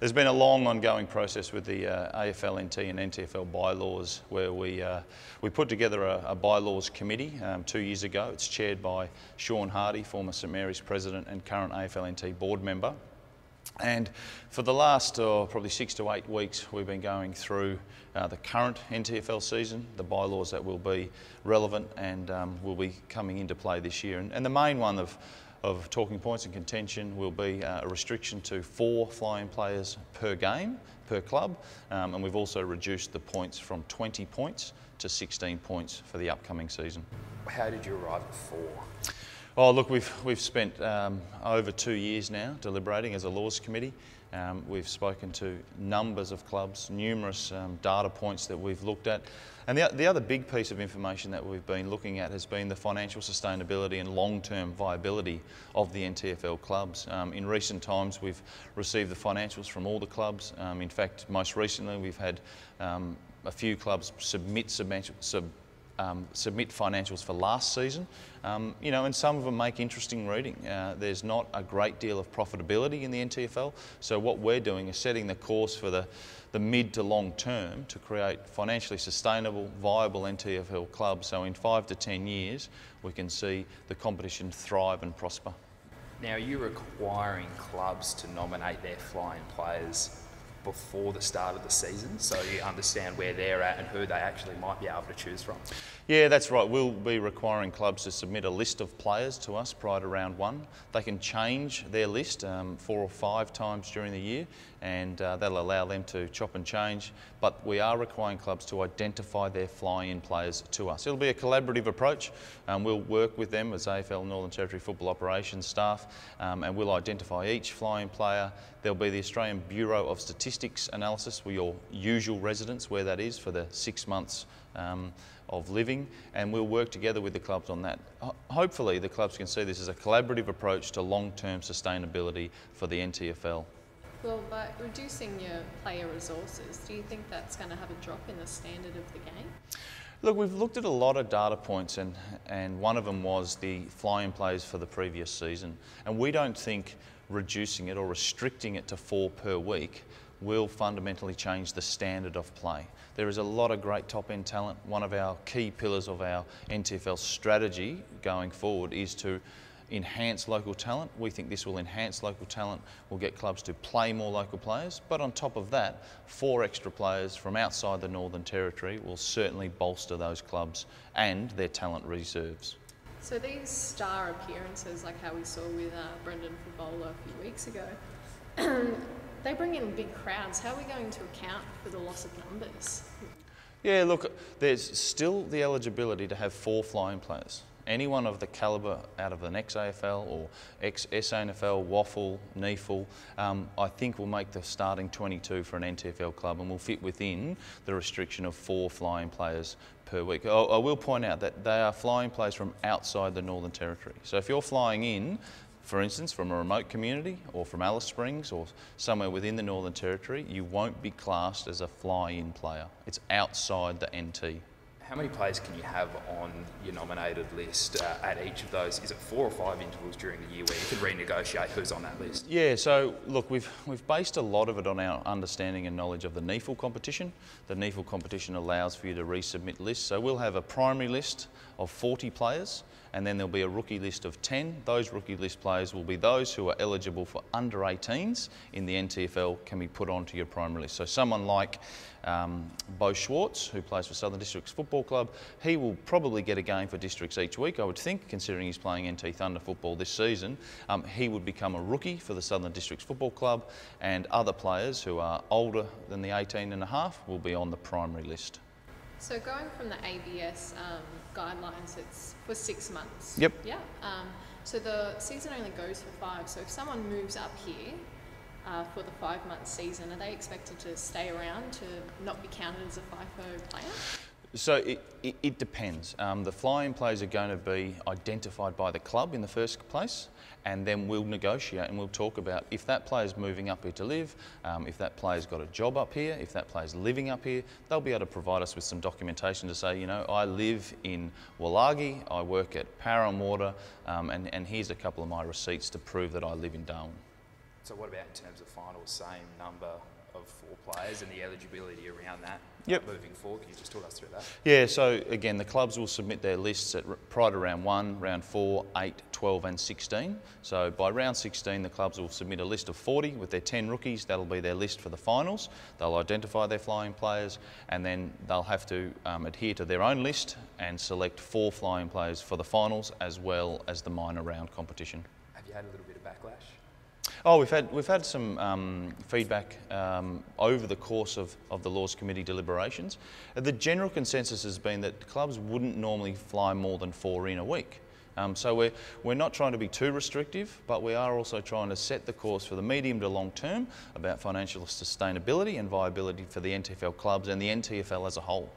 There's been a long ongoing process with the AFLNT and NTFL By-Laws where we put together a By-Laws committee 2 years ago. It's chaired by Sean Hardy, former St Mary's president and current AFLNT board member. And for the last probably 6 to 8 weeks, we've been going through the current NTFL season, the bylaws that will be relevant and will be coming into play this year. And the main one of talking points and contention will be a restriction to 4 fly-in players per game, per club, and we've also reduced the points from 20 points to 16 points for the upcoming season. How did you arrive at 4? Oh, look, we've spent over 2 years now deliberating as a Laws Committee. We've spoken to numbers of clubs, numerous data points that we've looked at. And the other big piece of information that we've been looking at has been the financial sustainability and long-term viability of the NTFL clubs. In recent times, we've received the financials from all the clubs. In fact, most recently, we've had a few clubs submit financials for last season, you know, and some of them make interesting reading. There's not a great deal of profitability in the NTFL, so what we're doing is setting the course for the mid to long term to create financially sustainable, viable NTFL clubs, so in 5 to 10 years we can see the competition thrive and prosper. Now, are you requiring clubs to nominate their fly-in players before the start of the season, so you understand where they're at and who they actually might be able to choose from? Yeah, that's right. We'll be requiring clubs to submit a list of players to us prior to round 1. They can change their list 4 or 5 times during the year, and that'll allow them to chop and change, but we are requiring clubs to identify their fly-in players to us. It'll be a collaborative approach. We'll work with them as AFL Northern Territory Football Operations staff, and we'll identify each fly-in player. There'll be the Australian Bureau of Statistics analysis for your usual residence, where that is for the 6 months of living, and we'll work together with the clubs on that. Hopefully the clubs can see this as a collaborative approach to long-term sustainability for the NTFL. Well, by reducing your player resources, do you think that's going to have a drop in the standard of the game? Look, we've looked at a lot of data points, and one of them was the fly-in players for the previous season, and we don't think reducing it or restricting it to 4 per week will fundamentally change the standard of play. There is a lot of great top-end talent. One of our key pillars of our NTFL strategy going forward is to enhance local talent. We think this will enhance local talent, will get clubs to play more local players, but on top of that, 4 extra players from outside the Northern Territory will certainly bolster those clubs and their talent reserves. So these star appearances, like how we saw with Brendan Favola a few weeks ago, they bring in big crowds. How are we going to account for the loss of numbers? Yeah, look, there's still the eligibility to have 4 fly-in players. Anyone of the calibre out of an ex-AFL or ex-SANFL, WAFL, NEFL, I think will make the starting 22 for an NTFL club and will fit within the restriction of 4 fly-in players per week. I will point out that they are fly-in players from outside the Northern Territory. So if you're flying in, for instance, from a remote community or from Alice Springs or somewhere within the Northern Territory, you won't be classed as a fly-in player. It's outside the NT. How many players can you have on your nominated list at each of those? Is it 4 or 5 intervals during the year where you can renegotiate who's on that list? Yeah, so look, we've based a lot of it on our understanding and knowledge of the NEFL competition. The NEFL competition allows for you to resubmit lists. So we'll have a primary list of 40 players, and then there'll be a rookie list of 10. Those rookie list players will be those who are eligible for under 18s in the NTFL can be put onto your primary list. So someone like Bo Schwartz, who plays for Southern Districts Football Club, he will probably get a game for Districts each week, I would think, considering he's playing NT Thunder football this season. He would become a rookie for the Southern Districts Football Club, and other players who are older than the 18 and a half will be on the primary list. So going from the ABS guidelines, it's for 6 months. Yep. Yeah. So the season only goes for 5. So if someone moves up here for the 5-month season, are they expected to stay around to not be counted as a FIFO player? So it depends. The fly-in players are going to be identified by the club in the first place, and then we'll negotiate and we'll talk about if that player's moving up here to live, if that player's got a job up here, if that player's living up here, they'll be able to provide us with some documentation to say, you know, I live in Wallagi, I work at Power and Water, and here's a couple of my receipts to prove that I live in Darwin. So what about in terms of finals, same number of 4 players and the eligibility around that? Yep. Moving forward, can you just talk us through that? Yeah, so again, the clubs will submit their lists prior to round 1, round 4, 8, 12 and 16. So by round 16, the clubs will submit a list of 40 with their 10 rookies. That'll be their list for the finals. They'll identify their flying players, and then they'll have to adhere to their own list and select 4 flying players for the finals as well as the minor round competition. Have you had a little bit of backlash? Oh, we've had some feedback over the course of the Laws Committee deliberations. The general consensus has been that clubs wouldn't normally fly more than 4 in a week. So we're not trying to be too restrictive, but we are also trying to set the course for the medium to long term about financial sustainability and viability for the NTFL clubs and the NTFL as a whole.